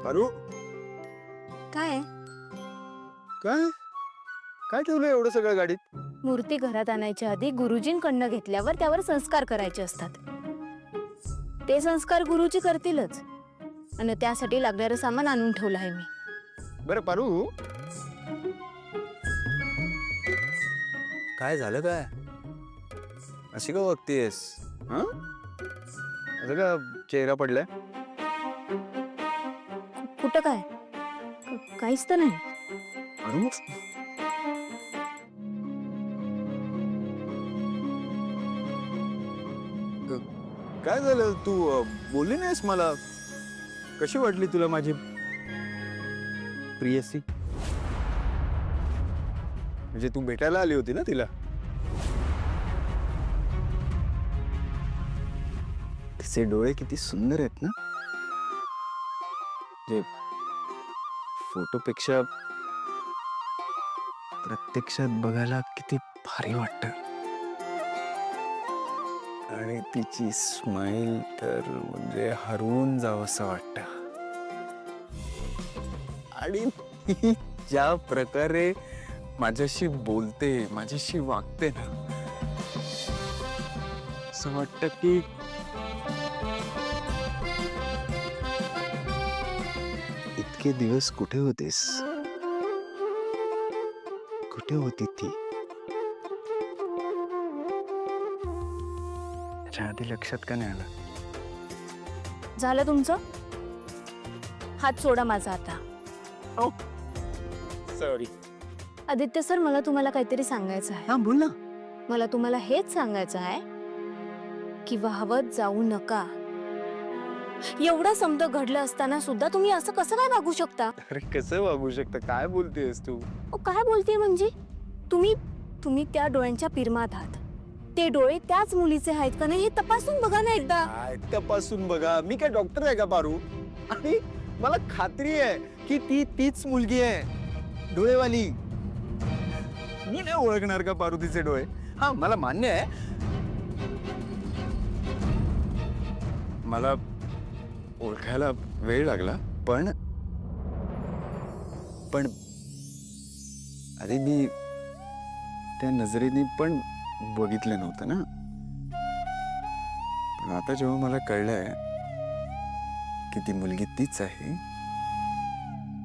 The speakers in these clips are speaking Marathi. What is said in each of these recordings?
अरू काय काय काय ठेवलं एवढं सगळं गाडीत? मूर्ती घरात आणायच्या आधी गुरुजींकडनं घेतल्यावर त्यावर संस्कार करायचे असतात. ते संस्कार गुरुजी करतीलच आणि त्यासाठी लागणारं सामान आणून ठेवलं आहे मी. बरं पारू, काय झालं काय? अशी का बघतेस? असं का चेहरा पडलाय? कुठं काय काहीच तर नाही. अरू काय झालं? तू बोलली नाहीस मला. कशी वाटली तुला माझी प्रियसी? म्हणजे तू भेटायला आली होती ना तिला? तिचे डोळे किती सुंदर आहेत ना, जे फोटोपेक्षा प्रत्यक्षात बघायला किती भारी वाटतं. आणि तिची स्माइल तर म्हणजे हरवून जावं असं वाटतं. आणि ती ज्या प्रकारे माझ्याशी बोलते, माझ्याशी वागते ना, असं वाटतं की इतके दिवस कुठे होतेस? कुठे होती ती? त्याच्या आधी लक्षात का नाही आलं? झालं तुमचं? हात सोडा माझा आता. सॉरी. आदित्य सर, मला तुम्हाला काहीतरी सांगायचं आहे. हा बोल ना. मला तुम्हाला हेच सांगायचं आहे की वाहवत जाऊ नका. एवढं समज घडलं असताना सुद्धा तुम्ही असं कसं काय वागू शकता? अरे कसं वागू शकतं? काय बोलतेस तू? काय बोलते म्हणजे? तुम्ही त्या डोळ्यांच्या पिरमात आहात. ते डोळे त्याच मुलीचे आहेत का नाही हे तपासून बघा ना एकदा. काय तपासून बघा? मी काय डॉक्टर आहे का पारू? आणि मला खात्री आहे की ती तीच मुलगी आहे, डोळेवाली. मी नाही ओळखणार का पारू तिचे डोळे? हा, मला मान्य आहे, मला ओळखायला वेळ लागला, पण अरे मी त्या नजरेने पण बघितलं नव्हतं ना. पण आता जेव्हा मला कळलंय की ती मुलगी तीच आहे,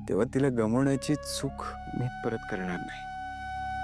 तेव्हा तिला गमावण्याची चूक मी परत करणार नाही.